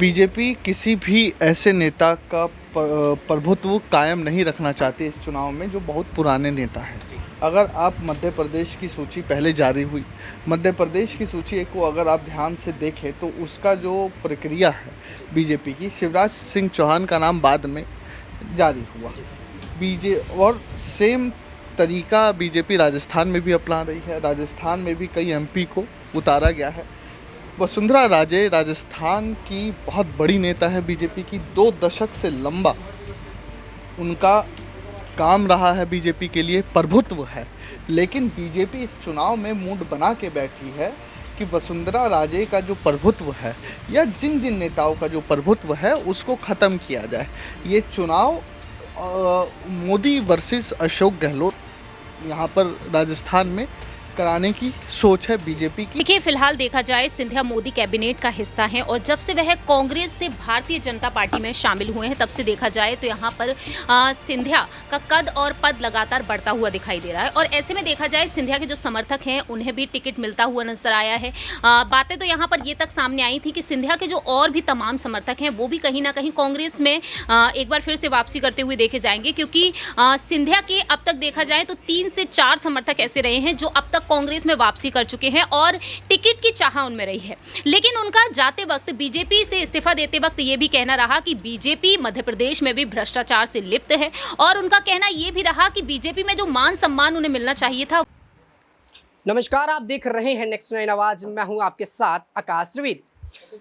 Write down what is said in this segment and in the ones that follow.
BJP किसी भी ऐसे नेता का प्रभुत्व कायम नहीं रखना चाहती इस चुनाव में जो बहुत पुराने नेता हैं। अगर आप मध्य प्रदेश की सूची पहले जारी हुई, मध्य प्रदेश की सूची को अगर आप ध्यान से देखें तो उसका जो प्रक्रिया है बीजेपी की, शिवराज सिंह चौहान का नाम बाद में जारी हुआ। और सेम तरीका बीजेपी राजस्थान में भी अपना रही है। राजस्थान में भी कई एमपी को उतारा गया है। वसुंधरा राजे राजस्थान की बहुत बड़ी नेता है बीजेपी की। 2 दशक से लंबा उनका काम रहा है बीजेपी के लिए, प्रभुत्व है। लेकिन बीजेपी इस चुनाव में मूड बना के बैठी है कि वसुंधरा राजे का जो प्रभुत्व है या जिन जिन नेताओं का जो प्रभुत्व है उसको ख़त्म किया जाए। ये चुनाव मोदी वर्सेस अशोक गहलोत यहाँ पर राजस्थान में कराने की सोच है बीजेपी की। देखिए, फिलहाल देखा जाए सिंधिया मोदी कैबिनेट का हिस्सा हैं और जब से वह कांग्रेस से भारतीय जनता पार्टी में शामिल हुए हैं तब से देखा जाए तो यहाँ पर सिंधिया का कद और पद लगातार बढ़ता हुआ दिखाई दे रहा है। और ऐसे में देखा जाए सिंधिया के जो समर्थक हैं उन्हें भी टिकट मिलता हुआ नजर आया है। बातें तो यहाँ पर ये तक सामने आई थी कि सिंधिया के जो और भी तमाम समर्थक हैं वो भी कहीं ना कहीं कांग्रेस में एक बार फिर से वापसी करते हुए देखे जाएंगे, क्योंकि सिंधिया के अब तक देखा जाए तो 3 से 4 समर्थक ऐसे रहे हैं जो अब तक कांग्रेस में वापसी कर चुके हैं और टिकट की चाह उनमें रही है। लेकिन उनका जाते वक्त बीजेपी से इस्तीफा देते वक्त ये भी कहना रहा कि बीजेपी मध्य प्रदेश में भी भ्रष्टाचार से लिप्त है और उनका कहना ये भी रहा कि बीजेपी में जो मान सम्मान उन्हें मिलना चाहिए था। नमस्कार, आप देख रहे हैं नेक्स्ट 9 आवाज। मैं हूं आपके साथ आकाश त्रिवेदी।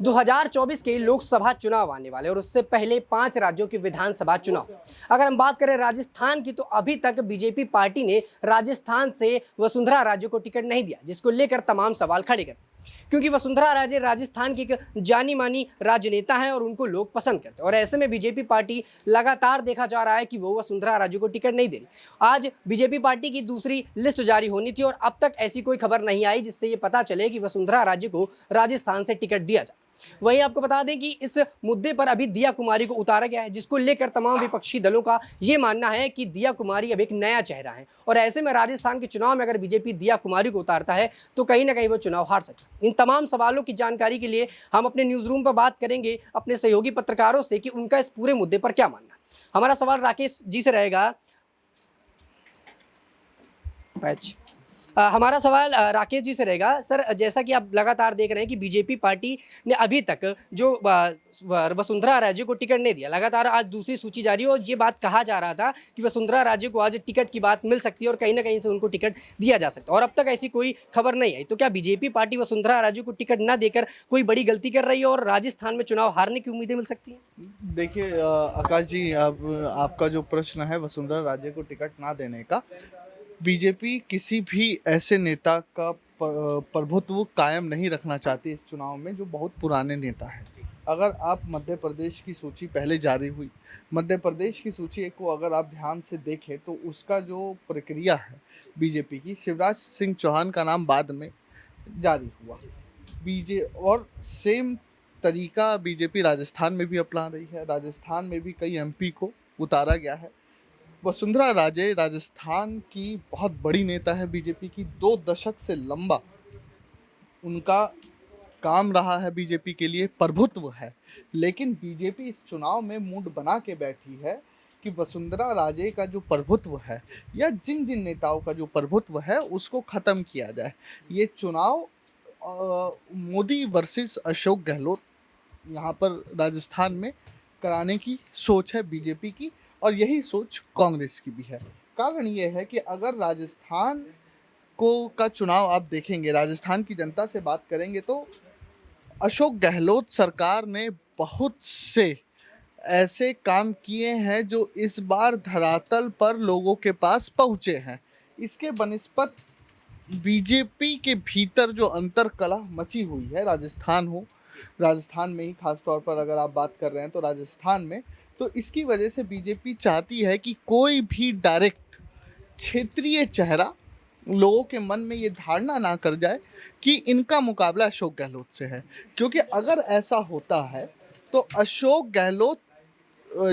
2024 के लोकसभा चुनाव आने वाले और उससे पहले 5 राज्यों के विधानसभा चुनाव। अगर हम बात करें राजस्थान की तो अभी तक बीजेपी पार्टी ने राजस्थान से वसुंधरा राजे को टिकट नहीं दिया, जिसको लेकर तमाम सवाल खड़े करते, क्योंकि वसुंधरा राजे राजस्थान की एक जानी मानी राजनेता है और उनको लोग पसंद करते हैं। और ऐसे में बीजेपी पार्टी लगातार देखा जा रहा है कि वो वसुंधरा राजे को टिकट नहीं दे रही। आज बीजेपी पार्टी की दूसरी लिस्ट जारी होनी थी और अब तक ऐसी कोई खबर नहीं आई जिससे ये पता चले कि वसुंधरा राजे को राजस्थान से टिकट दिया जाए। वहीं आपको बता दें कि इस मुद्दे पर अभी दिया कुमारी को उतारा गया है, जिसको लेकर तमाम विपक्षी दलों का यह मानना है कि दिया कुमारी अब एक नया चेहरा है और ऐसे में राजस्थान के चुनाव में अगर बीजेपी दिया कुमारी को उतारता है तो कहीं ना कहीं वो चुनाव हार सकता है। इन तमाम सवालों की जानकारी के लिए हम अपने न्यूज रूम पर बात करेंगे अपने सहयोगी पत्रकारों से कि उनका इस पूरे मुद्दे पर क्या मानना है। हमारा सवाल राकेश जी से रहेगा। हमारा सवाल राकेश जी से रहेगा। सर, जैसा कि आप लगातार देख रहे हैं कि बीजेपी पार्टी ने अभी तक जो वसुंधरा राजे को टिकट नहीं दिया, लगातार आज दूसरी सूची जारी है और ये बात कहा जा रहा था कि वसुंधरा राजे को आज टिकट की बात मिल सकती है और कहीं ना कहीं से उनको टिकट दिया जा सकता है और अब तक ऐसी कोई खबर नहीं आई। तो क्या बीजेपी पार्टी वसुंधरा राजे को टिकट न देकर कोई बड़ी गलती कर रही है और राजस्थान में चुनाव हारने की उम्मीदें मिल सकती हैं? देखिए आकाश जी, आपका जो प्रश्न है वसुंधरा राजे को टिकट ना देने का, बीजेपी किसी भी ऐसे नेता का प्रभुत्व कायम नहीं रखना चाहती इस चुनाव में जो बहुत पुराने नेता हैं। अगर आप मध्य प्रदेश की सूची पहले जारी हुई, मध्य प्रदेश की सूची को अगर आप ध्यान से देखें तो उसका जो प्रक्रिया है बीजेपी की, शिवराज सिंह चौहान का नाम बाद में जारी हुआ। और सेम तरीका बीजेपी राजस्थान में भी अपना रही है। राजस्थान में भी कई एमपी को उतारा गया है। वसुंधरा राजे राजस्थान की बहुत बड़ी नेता है बीजेपी की। 2 दशक से लंबा उनका काम रहा है बीजेपी के लिए, प्रभुत्व है। लेकिन बीजेपी इस चुनाव में मूड बना के बैठी है कि वसुंधरा राजे का जो प्रभुत्व है या जिन जिन नेताओं का जो प्रभुत्व है उसको ख़त्म किया जाए। ये चुनाव मोदी वर्सेस अशोक गहलोत यहाँ पर राजस्थान में कराने की सोच है बीजेपी की और यही सोच कांग्रेस की भी है। कारण ये है कि अगर राजस्थान का चुनाव आप देखेंगे, राजस्थान की जनता से बात करेंगे तो अशोक गहलोत सरकार ने बहुत से ऐसे काम किए हैं जो इस बार धरातल पर लोगों के पास पहुँचे हैं। इसके बनिस्पत बीजेपी के भीतर जो अंतरकलह मची हुई है, राजस्थान में ही खास तौर पर अगर आप बात कर रहे हैं तो राजस्थान में, तो इसकी वजह से बीजेपी चाहती है कि कोई भी डायरेक्ट क्षेत्रीय चेहरा लोगों के मन में ये धारणा ना कर जाए कि इनका मुकाबला अशोक गहलोत से है। क्योंकि अगर ऐसा होता है तो अशोक गहलोत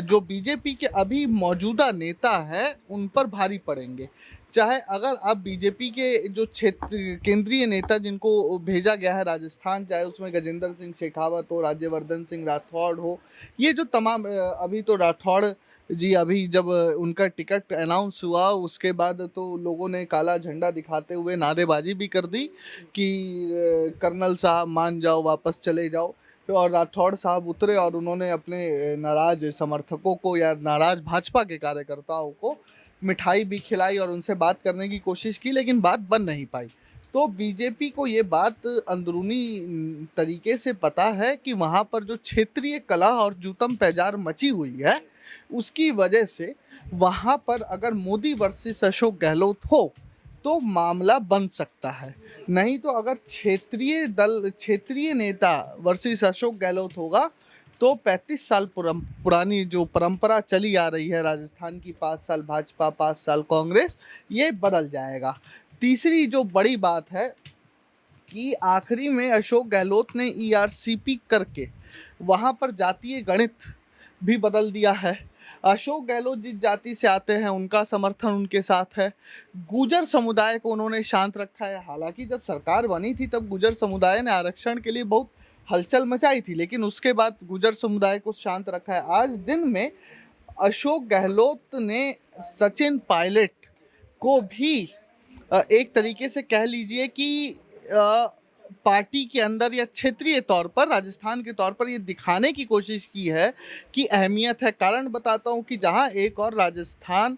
जो बीजेपी के अभी मौजूदा नेता हैं उन पर भारी पड़ेंगे। चाहे अगर आप बीजेपी के जो क्षेत्र केंद्रीय नेता जिनको भेजा गया है राजस्थान, चाहे उसमें गजेंद्र सिंह शेखावत हो, राज्यवर्धन सिंह राठौड़ हो, ये जो तमाम अभी तो राठौड़ जी अभी जब उनका टिकट अनाउंस हुआ उसके बाद तो लोगों ने काला झंडा दिखाते हुए नारेबाजी भी कर दी कि कर्नल साहब मान जाओ, वापस चले जाओ। तो और राठौड़ साहब उतरे और उन्होंने अपने नाराज समर्थकों को या नाराज भाजपा के कार्यकर्ताओं को मिठाई भी खिलाई और उनसे बात करने की कोशिश की, लेकिन बात बन नहीं पाई। तो बीजेपी को ये बात अंदरूनी तरीके से पता है कि वहाँ पर जो क्षेत्रीय कलह और जूतम पैजार मची हुई है, उसकी वजह से वहाँ पर अगर मोदी वर्सेस अशोक गहलोत हो तो मामला बन सकता है। नहीं तो अगर क्षेत्रीय नेता वर्सेस अशोक गहलोत होगा तो 35 साल पुरानी जो परंपरा चली आ रही है राजस्थान की, 5 साल भाजपा 5 साल कांग्रेस, ये बदल जाएगा। तीसरी जो बड़ी बात है कि आखिरी में अशोक गहलोत ने ईआरसीपी करके वहाँ पर जातीय गणित भी बदल दिया है। अशोक गहलोत जिस जाति से आते हैं उनका समर्थन उनके साथ है। गुर्जर समुदाय को उन्होंने शांत रखा है। हालांकि जब सरकार बनी थी तब गुर्जर समुदाय ने आरक्षण के लिए बहुत हलचल मचाई थी, लेकिन उसके बाद गुर्जर समुदाय को शांत रखा है। आज दिन में अशोक गहलोत ने सचिन पायलट को भी एक तरीके से कह लीजिए कि पार्टी के अंदर या क्षेत्रीय तौर पर, राजस्थान के तौर पर ये दिखाने की कोशिश की है कि अहमियत है। कारण बताता हूँ कि जहाँ एक और राजस्थान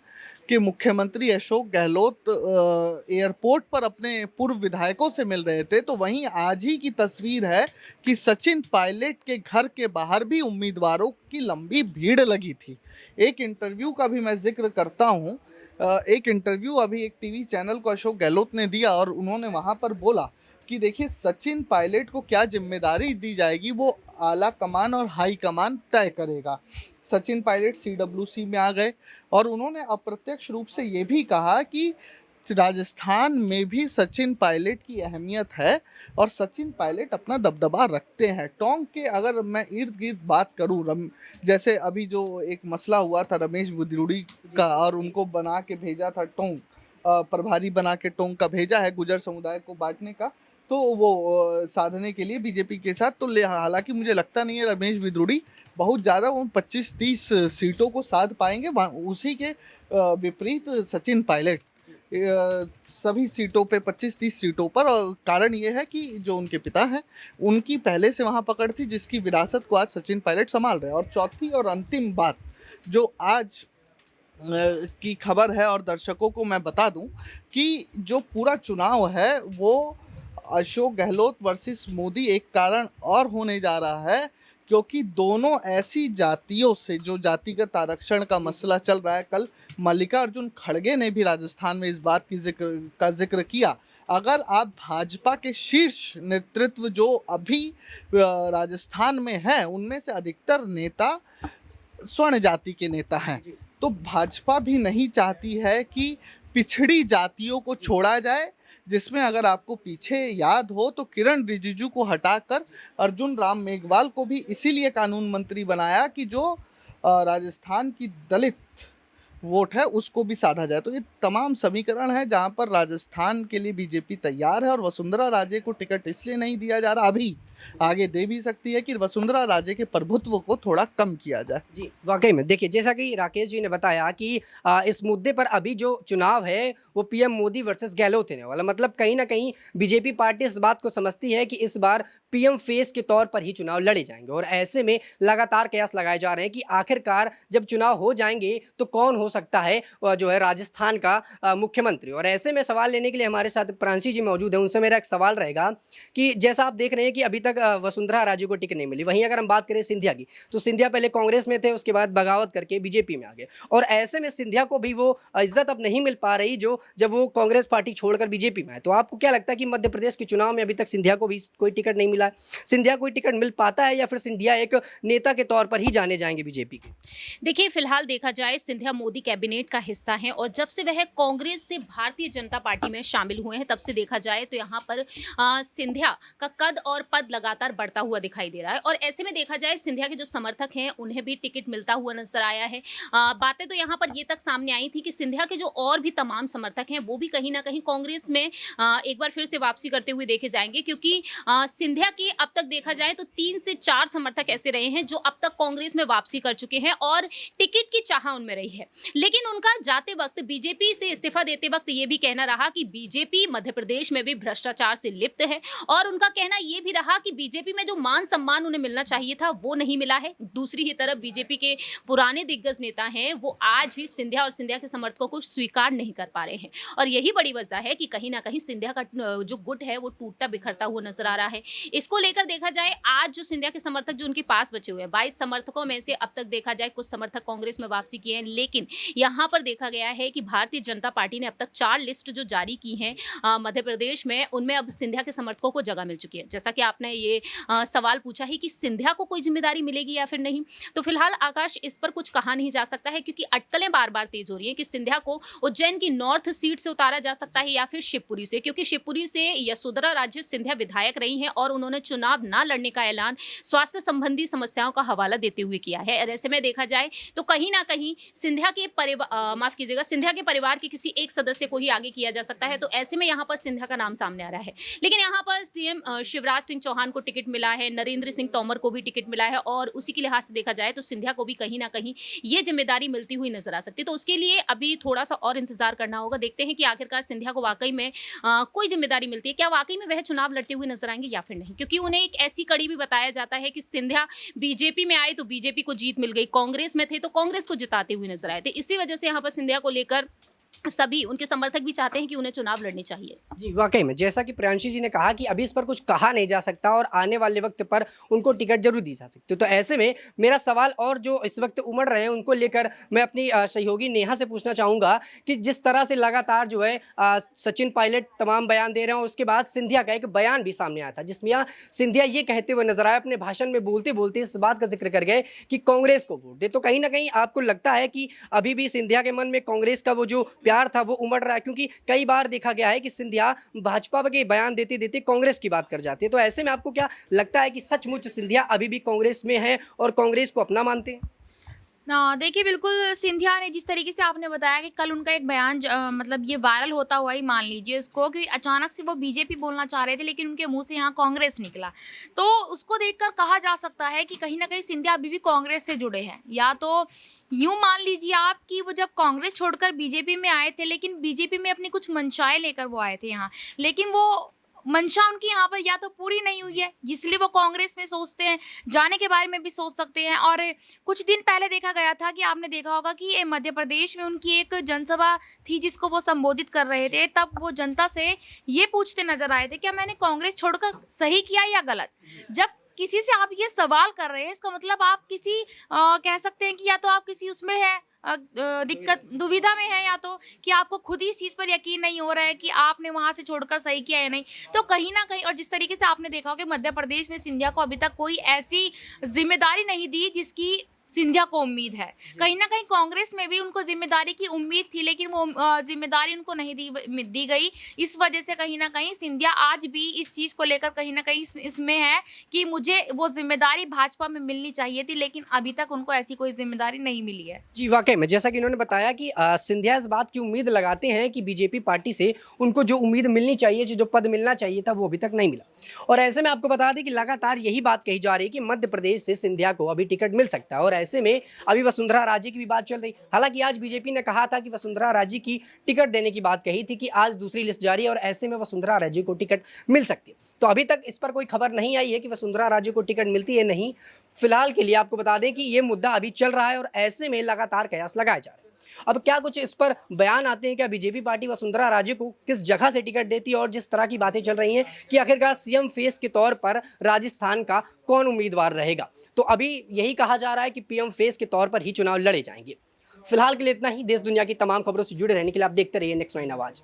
के मुख्यमंत्री अशोक गहलोत एयरपोर्ट पर अपने पूर्व विधायकों से मिल रहे थे, तो वहीं आज ही की तस्वीर है कि सचिन पायलट के घर के बाहर भी उम्मीदवारों की लंबी भीड़ लगी थी। एक इंटरव्यू का भी मैं जिक्र करता हूँ। एक इंटरव्यू अभी एक टीवी चैनल को अशोक गहलोत ने दिया और उन्होंने वहाँ पर बोला कि देखिए सचिन पायलट को क्या जिम्मेदारी दी जाएगी वो आला कमान और हाई कमान तय करेगा। सचिन पायलट सीडब्ल्यूसी में आ गए और उन्होंने अप्रत्यक्ष रूप से ये भी कहा कि राजस्थान में भी सचिन पायलट की अहमियत है और सचिन पायलट अपना दबदबा रखते हैं। टोंक के अगर मैं इर्द गिर्द बात करूं, जैसे अभी जो एक मसला हुआ था रमेश बुद्रुड़ी का और उनको बना के भेजा था टोंक, प्रभारी बना के टोंक का भेजा है गुर्जर समुदाय को बांटने का, तो वो साधने के लिए बीजेपी के साथ। तो हालांकि मुझे लगता नहीं है रमेश बिद्रोड़ी बहुत ज़्यादा वो 25-30 सीटों को साध पाएंगे। उसी के विपरीत सचिन पायलट सभी सीटों पे 25-30 सीटों पर। और कारण ये है कि जो उनके पिता हैं उनकी पहले से वहाँ पकड़ थी, जिसकी विरासत को आज सचिन पायलट संभाल रहे हैं। और चौथी और अंतिम बात जो आज की खबर है और दर्शकों को मैं बता दूं कि जो पूरा चुनाव है वो अशोक गहलोत वर्सेस मोदी एक कारण और होने जा रहा है, क्योंकि दोनों ऐसी जातियों से जो जातिगत आरक्षण का मसला चल रहा है, कल मल्लिकार्जुन खड़गे ने भी राजस्थान में इस बात की जिक्र किया। अगर आप भाजपा के शीर्ष नेतृत्व जो अभी राजस्थान में है उनमें से अधिकतर नेता स्वर्ण जाति के नेता हैं, तो भाजपा भी नहीं चाहती है कि पिछड़ी जातियों को छोड़ा जाए, जिसमें अगर आपको पीछे याद हो तो किरण रिजिजू को हटाकर अर्जुन राम मेघवाल को भी इसीलिए कानून मंत्री बनाया कि जो राजस्थान की दलित वोट है उसको भी साधा जाए। तो ये तमाम समीकरण है जहां पर राजस्थान के लिए बीजेपी तैयार है और वसुंधरा राजे को टिकट इसलिए नहीं दिया जा रहा, अभी आगे दे भी सकती है कि वसुंधरा राजे के प्रभुत्व को थोड़ा कम किया जाए। जी वाकई में देखिए, जैसा कि राकेश जी ने बताया कि इस मुद्दे पर अभी जो चुनाव है वो पीएम मोदी वर्सेस गहलोत होने वाला, मतलब कहीं ना कहीं बीजेपी पार्टी इस बात को समझती है कि इस बार पीएम फेस के तौर पर ही चुनाव लड़े जाएंगे। और ऐसे में लगातार कयास लगाए जा रहे हैं कि आखिरकार जब चुनाव हो जाएंगे तो कौन हो सकता है जो है राजस्थान का मुख्यमंत्री। और ऐसे में सवाल लेने के लिए हमारे साथ प्रांशी जी मौजूद हैं। उनसे मेरा एक सवाल रहेगा कि जैसा आप देख रहे हैं कि अभी तक वसुंधरा राजे को टिकट नहीं मिली, वहीं अगर हम बात करें सिंधिया की, तो सिंधिया पहले कांग्रेस में थे, उसके बाद बगावत करके बीजेपी में आ गए। और ऐसे में सिंधिया को भी वो इज्जत अब नहीं मिल पा रही जो जब वो कांग्रेस पार्टी छोड़कर बीजेपी में आए। तो आपको क्या लगता है कि मध्य प्रदेश के चुनाव में अभी तक सिंधिया को भी कोई टिकट नहीं मिला है? सिंधिया कोई टिकट मिल पाता है या फिर सिंधिया एक नेता के तौर पर ही जाने जाएंगे बीजेपी के? देखिए, फिलहाल देखा जाए सिंधिया मोदी कैबिनेट का हिस्सा है और जब से वह कांग्रेस से भारतीय जनता पार्टी में शामिल हुए हैं तब से देखा जाए तो यहाँ पर सिंधिया का कद और पद लगातार बढ़ता हुआ दिखाई दे रहा है। और ऐसे में देखा जाए सिंधिया के जो समर्थक हैं उन्हें भी टिकट मिलता हुआ नजर आया है। बातें तो यहाँ पर ये तक सामने आई थी कि सिंधिया के जो और भी तमाम समर्थक हैं वो भी कहीं ना कहीं कांग्रेस में एक बार फिर से वापसी करते हुए देखे जाएंगे, क्योंकि सिंधिया के अब तक देखा जाए तो 3 से 4 समर्थक ऐसे रहे हैं जो अब तक कांग्रेस में वापसी कर चुके हैं और टिकट की चाह उनमें रही है। लेकिन उनका जाते वक्त बीजेपी से इस्तीफा देते वक्त ये भी कहना रहा कि बीजेपी मध्य प्रदेश में भी भ्रष्टाचार से लिप्त है, और उनका कहना ये भी रहा कि बीजेपी में जो मान सम्मान उन्हें मिलना चाहिए था वो नहीं मिला है। दूसरी ही तरफ बीजेपी के पुराने दिग्गज नेता हैं वो आज भी सिंधिया और सिंधिया के समर्थकों को स्वीकार नहीं कर पा रहे हैं, और यही बड़ी वजह है कि कहीं ना कहीं सिंधिया का जो गुट है वो टूटता बिखरता हुआ नजर आ रहा है। इसको लेकर देखा जाए आज जो सिंधिया के समर्थक जो उनके पास बचे हुए हैं 22 समर्थकों में से अब तक देखा जाए कुछ समर्थक कांग्रेस में वापसी किए हैं, लेकिन यहाँ पर देखा गया है कि भारतीय जनता पार्टी ने अब तक 4 लिस्ट जो जारी की हैं मध्य प्रदेश में, उनमें अब सिंधिया के समर्थकों को जगह मिल चुकी है। जैसा कि आपने ये सवाल पूछा है कि सिंधिया को कोई जिम्मेदारी मिलेगी या फिर नहीं, तो फिलहाल आकाश इस पर कुछ कहा नहीं जा सकता है, क्योंकि अटकलें बार बार तेज हो रही है कि सिंधिया को उज्जैन की नॉर्थ सीट से उतारा जा सकता है या फिर शिवपुरी से, क्योंकि शिवपुरी से यशोधरा राजे सिंधिया विधायक रही हैं और उन्होंने चुनाव न लड़ने का ऐलान स्वास्थ्य संबंधी समस्याओं का हवाला देते हुए किया है। और ऐसे में देखा जाए तो कहीं ना कहीं सिंधिया के सिंधिया के परिवार के किसी एक सदस्य को ही आगे किया जा सकता है, तो ऐसे में यहाँ पर सिंधिया का नाम सामने आ रहा है। लेकिन यहाँ पर सीएम शिवराज सिंह चौहान को टिकट मिला है, नरेंद्र सिंह तोमर को भी टिकट मिला है, और उसी के लिहाज से देखा जाए तो सिंधिया को भी कहीं ना कहीं ये जिम्मेदारी मिलती हुई नजर आ सकती है। तो उसके लिए अभी थोड़ा सा और इंतजार करना होगा। देखते हैं कि आखिरकार सिंधिया को वाकई में कोई जिम्मेदारी मिलती है, क्या वाकई में वह चुनाव लड़ते हुए नजर आएंगे या फिर नहीं, क्योंकि उन्हें एक ऐसी कड़ी भी बताया जाता है कि सिंधिया बीजेपी में आए तो बीजेपी को जीत मिल गई, कांग्रेस में थे तो कांग्रेस को जिताते हुए नजर आए थे। इसी वजह से यहाँ पर सिंधिया को लेकर सभी उनके समर्थक भी चाहते हैं कि उन्हें चुनाव लड़ने चाहिए। जी वाकई में जैसा कि प्रियांशी जी ने कहा कि अभी इस पर कुछ कहा नहीं जा सकता और आने वाले वक्त पर उनको टिकट जरूर दी जा सकती है। तो ऐसे में मेरा सवाल और जो इस वक्त उमड़ रहे हैं उनको लेकर मैं अपनी सहयोगी नेहा से पूछना चाहूँगा कि जिस तरह से लगातार जो है सचिन पायलट तमाम बयान दे रहे हैं, उसके बाद सिंधिया का एक बयान भी सामने आया था जिसमें सिंधिया ये कहते हुए नजर आए, अपने भाषण में बोलते बोलते इस बात का जिक्र कर गए कि कांग्रेस को वोट दे। तो कहीं ना कहीं आपको लगता है कि अभी भी सिंधिया के मन में कांग्रेस का वो जो प्यार था वो उमड़ रहा है, क्योंकि कई बार देखा गया है कि सिंधिया भाजपा के बयान देते देते कांग्रेस की बात कर जाते हैं। तो ऐसे में आपको क्या लगता है कि सचमुच सिंधिया अभी भी कांग्रेस में है और कांग्रेस को अपना मानते हैं? ना देखिए, बिल्कुल सिंधिया ने जिस तरीके से आपने बताया कि कल उनका एक बयान मतलब ये वायरल होता हुआ ही मान लीजिए इसको कि अचानक से वो बीजेपी बोलना चाह रहे थे लेकिन उनके मुंह से यहाँ कांग्रेस निकला, तो उसको देखकर कहा जा सकता है कि कहीं ना कहीं सिंधिया अभी भी कांग्रेस से जुड़े हैं। या तो यूं मान लीजिए आप कि वो जब कांग्रेस छोड़कर बीजेपी में आए थे, लेकिन बीजेपी में अपनी कुछ मंशाएं लेकर वो आए थे यहाँ, लेकिन वो मंशा उनकी यहाँ पर या तो पूरी नहीं हुई है जिसलिए वो कांग्रेस में सोचते हैं, जाने के बारे में भी सोच सकते हैं। और कुछ दिन पहले देखा गया था कि आपने देखा होगा कि मध्य प्रदेश में उनकी एक जनसभा थी जिसको वो संबोधित कर रहे थे, तब वो जनता से ये पूछते नजर आए थे क्या मैंने कांग्रेस छोड़कर सही किया या गलत। जब किसी से आप ये सवाल कर रहे हैं इसका मतलब आप किसी कह सकते हैं कि या तो आप किसी उसमें है दिक्कत दुविधा में है, या तो कि आपको खुद ही इस चीज़ पर यकीन नहीं हो रहा है कि आपने वहां से छोड़कर सही किया या नहीं। तो कहीं ना कहीं, और जिस तरीके से आपने देखा हो कि मध्य प्रदेश में सिंधिया को अभी तक कोई ऐसी जिम्मेदारी नहीं दी जिसकी सिंधिया को उम्मीद है, कहीं ना कहीं कांग्रेस में भी उनको जिम्मेदारी की उम्मीद थी लेकिन वो जिम्मेदारी उनको नहीं दी गई। इस वजह से कहीं ना कहीं सिंधिया आज भी इस चीज़ को लेकर कहीं ना कहीं इसमें है कि मुझे वो जिम्मेदारी भाजपा में मिलनी चाहिए थी, लेकिन अभी तक उनको ऐसी कोई जिम्मेदारी नहीं मिली है। जी वाकई में जैसा कि उन्होंने बताया कि सिंधिया इस बात की उम्मीद लगाते हैं कि बीजेपी पार्टी से उनको जो उम्मीद मिलनी चाहिए, जो पद मिलना चाहिए था, वो अभी तक नहीं मिला। और ऐसे में आपको बता दें कि लगातार यही बात कही जा रही है कि मध्य प्रदेश से सिंधिया को अभी टिकट मिल सकता है, और ऐसे में अभी वसुंधरा राजे की भी बात चल रही। हालांकि आज बीजेपी ने कहा था कि वसुंधरा राजे की टिकट देने की बात कही थी कि आज दूसरी लिस्ट जारी है और ऐसे में वसुंधरा राजे को टिकट मिल सकती है। तो अभी तक इस पर कोई खबर नहीं आई है कि वसुंधरा राजे को टिकट मिलती है नहीं। फिलहाल के लिए आपको बता दें कि ये मुद्दा अभी चल रहा है और ऐसे में लगातार कयास लगाए जा रहे हैं। अब क्या कुछ इस पर बयान आते हैं, क्या बीजेपी पार्टी वसुंधरा राजे को किस जगह से टिकट देती है, और जिस तरह की बातें चल रही हैं कि आखिरकार सीएम फेस के तौर पर राजस्थान का कौन उम्मीदवार रहेगा, तो अभी यही कहा जा रहा है कि पीएम फेस के तौर पर ही चुनाव लड़े जाएंगे। फिलहाल के लिए इतना ही। देश दुनिया की तमाम खबरों से जुड़े रहने के लिए आप देखते रहिए नेक्स्ट 9 आवाज।